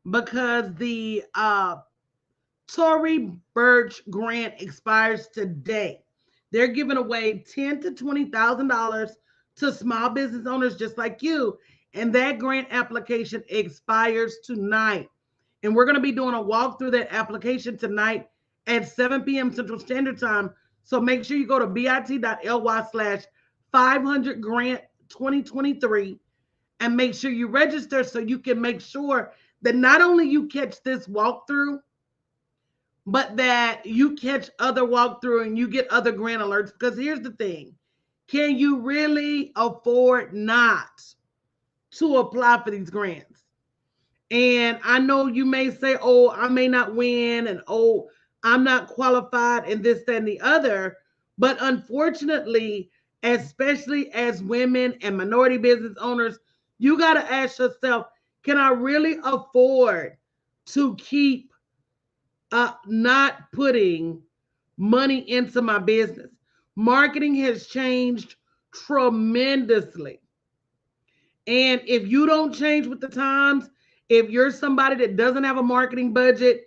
because the Tory Burch grant expires today. They're giving away $10,000 to $20,000 to small business owners just like you, and that grant application expires tonight. And we're going to be doing a walk through that application tonight at 7 p.m. Central Standard Time. So make sure you go to bit.ly/500 grant 2023 and make sure you register so you can make sure that not only you catch this walkthrough, but that you catch other walkthrough and you get other grant alerts. Because here's the thing, can you really afford not to apply for these grants? And I know you may say, oh, I may not win, and oh, I'm not qualified, and this, that, and the other. But unfortunately, especially as women and minority business owners, you got to ask yourself, can I really afford to keep not putting money into my business? Marketing has changed tremendously. And if you don't change with the times, if you're somebody that doesn't have a marketing budget,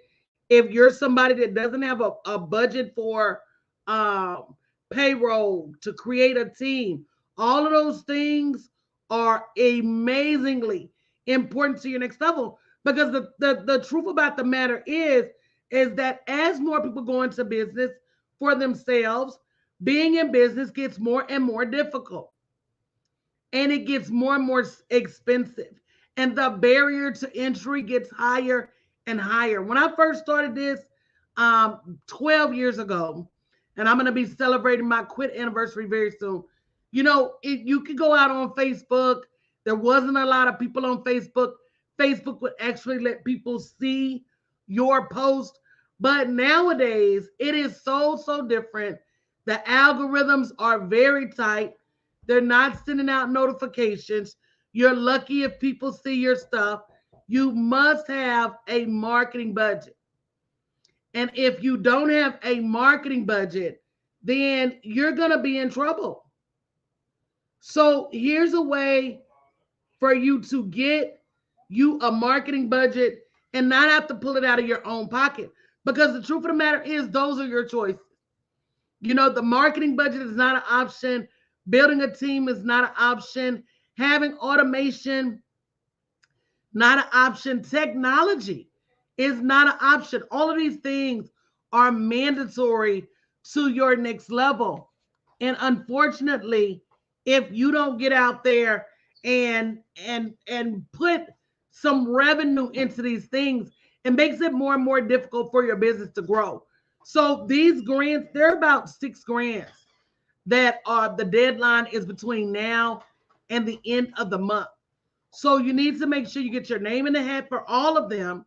if you're somebody that doesn't have a budget for uh, payroll, to create a team, all of those things are amazingly important to your next level. Because the truth about the matter is that as more people go into business for themselves, being in business gets more and more difficult, and it gets more and more expensive, and the barrier to entry gets higher and higher. When I first started this 12 years ago, and I'm going to be celebrating my quit anniversary very soon. You could go out on Facebook. There wasn't a lot of people on Facebook. Facebook would actually let people see your post. But nowadays, it is so different. The algorithms are very tight. They're not sending out notifications. You're lucky if people see your stuff. You must have a marketing budget. And if you don't have a marketing budget, then you're going to be in trouble. So here's a way for you to get you a marketing budget and not have to pull it out of your own pocket. Because the truth of the matter is, those are your choices. The marketing budget is not an option. Building a team is not an option. Having automation, not an option. Technology is not an option. All of these things are mandatory to your next level. And unfortunately, if you don't get out there and put some revenue into these things, it makes it more and more difficult for your business to grow. So these grants, they're about 6 grants that are the deadline is between now and the end of the month. So you need to make sure you get your name in the hat for all of them.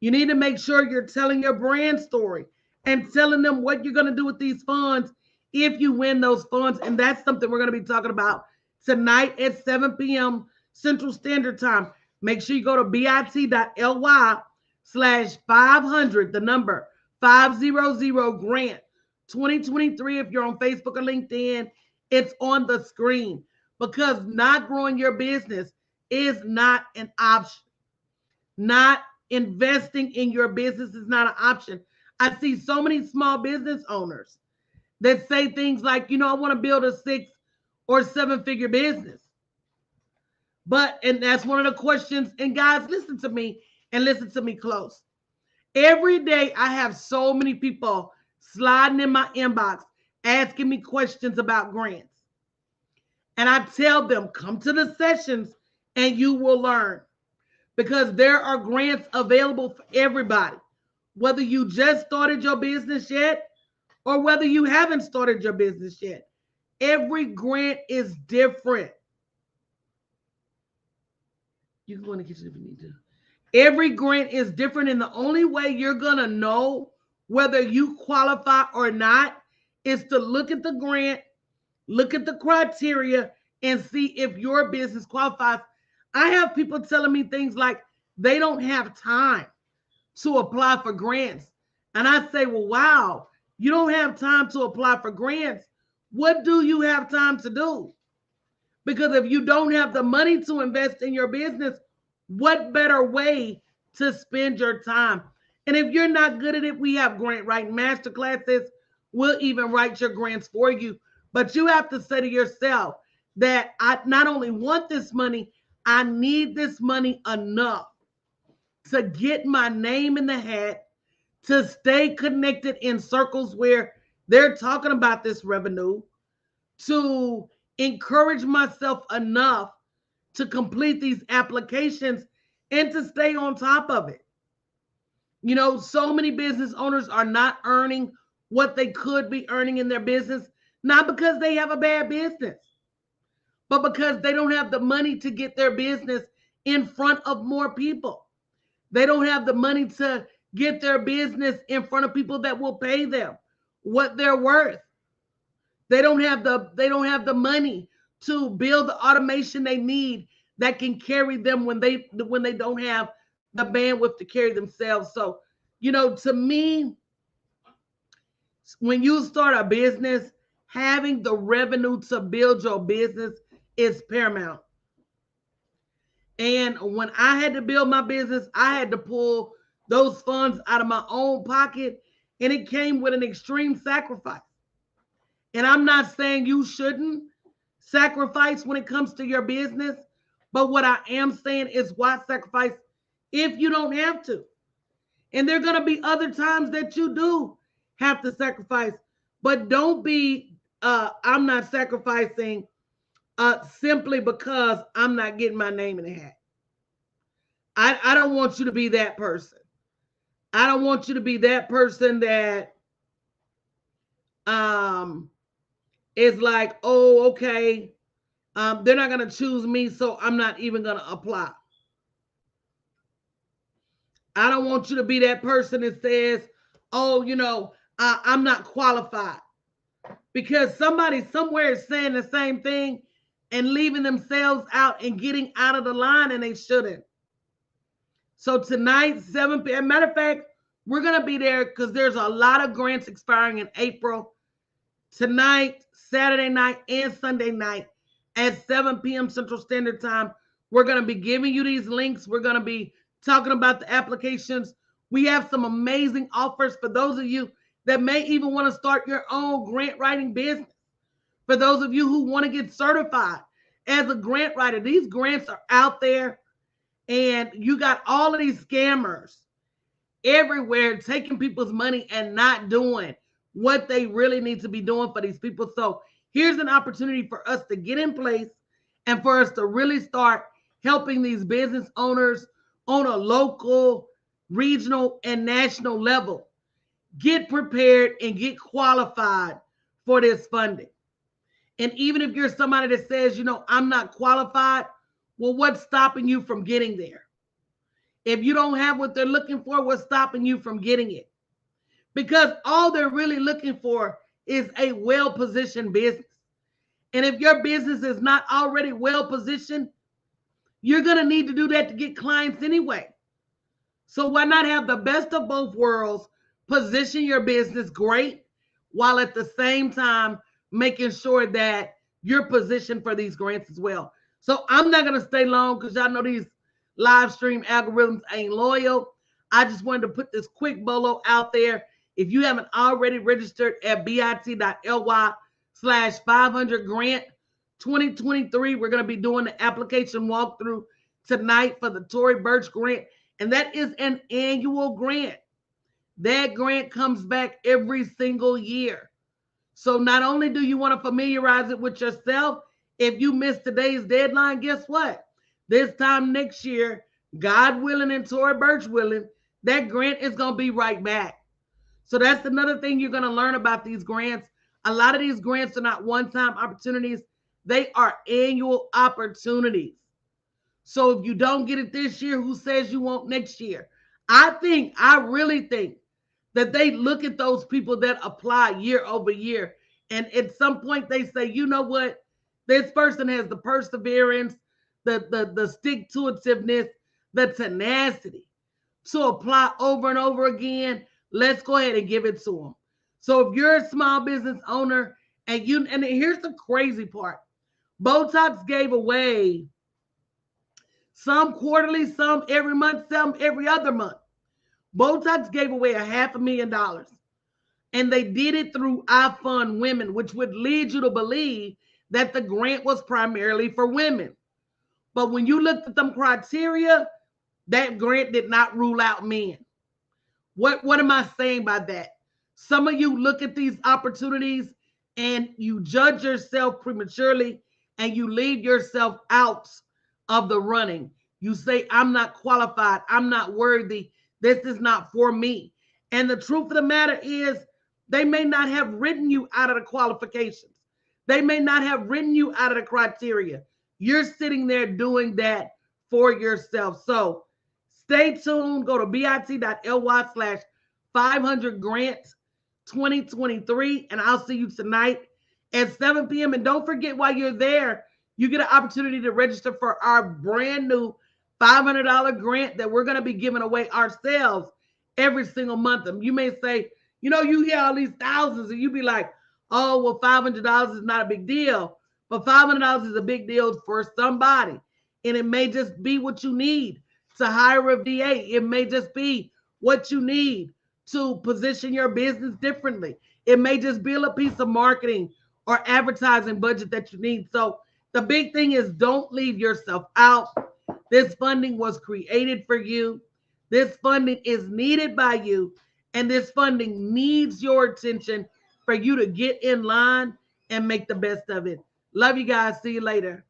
You need to make sure you're telling your brand story and telling them what you're going to do with these funds if you win those funds. And that's something we're going to be talking about tonight at 7 p.m. Central Standard Time. Make sure you go to bit.ly/500, the number 500 grant 2023. If you're on Facebook or LinkedIn, it's on the screen, because not growing your business is not an option. Not investing in your business is not an option. I see so many small business owners that say things like, I want to build a 6 or 7 figure business. And that's one of the questions. And guys, listen to me and listen to me close. Every day I have so many people sliding in my inbox asking me questions about grants. And I tell them, come to the sessions and you will learn, because there are grants available for everybody, whether you just started your business yet or whether you haven't started your business yet. Every grant is different. You can go in the kitchen if you need to. Every grant is different, and the only way you're going to know whether you qualify or not is to look at the grant, look at the criteria, and see if your business qualifies. I have people telling me things like they don't have time to apply for grants. And I say, well, wow, you don't have time to apply for grants. What do you have time to do? Because if you don't have the money to invest in your business, What better way to spend your time? And if you're not good at it, we have grant writing masterclasses. We'll even write your grants for you. But you have to say to yourself that I not only want this money, I need this money enough to get my name in the hat, to stay connected in circles where they're talking about this revenue, to encourage myself enough to complete these applications and to stay on top of it. You know, so many business owners are not earning what they could be earning in their business, not because they have a bad business, but because they don't have the money to get their business in front of more people. They don't have the money to get their business in front of people that will pay them what they're worth. They don't have the money to build the automation they need that can carry them when they don't have the bandwidth to carry themselves. So, to me, when you start a business, having the revenue to build your business is paramount. And when I had to build my business, I had to pull those funds out of my own pocket, and it came with an extreme sacrifice. And I'm not saying you shouldn't sacrifice when it comes to your business, but what I am saying is why sacrifice if you don't have to. And there are going to be other times that you do have to sacrifice, but don't be, I'm not sacrificing simply because I'm not getting my name in the hat. I don't want you to be that person. I don't want you to be that person that um, is like, oh, okay, they're not going to choose me, so I'm not even going to apply. I don't want you to be that person that says, oh, I'm not qualified. Because somebody somewhere is saying the same thing and leaving themselves out and getting out of the line, and they shouldn't. So tonight, 7 p.m. Matter of fact, we're going to be there because there's a lot of grants expiring in April. Tonight, Saturday night, and Sunday night at 7 p.m. Central Standard Time, we're going to be giving you these links. We're going to be talking about the applications. We have some amazing offers for those of you that may even want to start your own grant writing business. For those of you who want to get certified as a grant writer, these grants are out there, and you got all of these scammers everywhere taking people's money and not doing what they really need to be doing for these people. So here's an opportunity for us to get in place and for us to really start helping these business owners on a local, regional, and national level get prepared and get qualified for this funding. And even if you're somebody that says, I'm not qualified, well, what's stopping you from getting there? If you don't have what they're looking for, what's stopping you from getting it? Because all they're really looking for is a well-positioned business. And if your business is not already well-positioned, you're going to need to do that to get clients anyway. So why not have the best of both worlds, position your business great, while at the same time making sure that you're positioned for these grants as well. So I'm not going to stay long because y'all know these live stream algorithms ain't loyal. I just wanted to put this quick bolo out there. If you haven't already registered at bit.ly/500grant 2023, we're going to be doing the application walkthrough tonight for the Tory Burch grant. And that is an annual grant. That grant comes back every single year. So not only do you want to familiarize it with yourself, if you miss today's deadline, guess what? This time next year, God willing and Tory Burch willing, that grant is going to be right back. So that's another thing you're going to learn about these grants. A lot of these grants are not one-time opportunities. They are annual opportunities. So if you don't get it this year, who says you won't next year? I really think that they look at those people that apply year over year. And at some point they say, you know what? This person has the perseverance, the stick-to-itiveness, the tenacity to apply over and over again. Let's go ahead and give it to them. So if you're a small business owner and here's the crazy part. Botox gave away some quarterly, some every month, some every other month. Botox gave away $500,000. And they did it through I Fund Women, which would lead you to believe that the grant was primarily for women. But when you looked at them criteria, that grant did not rule out men. What am I saying by that? Some of you look at these opportunities and you judge yourself prematurely and you leave yourself out of the running. You say, I'm not qualified. I'm not worthy. This is not for me. And the truth of the matter is, they may not have written you out of the qualifications. They may not have written you out of the criteria. You're sitting there doing that for yourself. So stay tuned. Go to bit.ly/500grant 2023, and I'll see you tonight at 7 p.m. And don't forget, while you're there, you get an opportunity to register for our brand new $500 grant that we're going to be giving away ourselves every single month. And you may say, you hear all these thousands and you be like, oh, well, $500 is not a big deal. But $500 is a big deal for somebody. And it may just be what you need to hire a VA. It may just be what you need to position your business differently. It may just be a piece of marketing or advertising budget that you need. So the big thing is, don't leave yourself out. This funding was created for you. This funding is needed by you. And this funding needs your attention for you to get in line and make the best of it. Love you guys. See you later.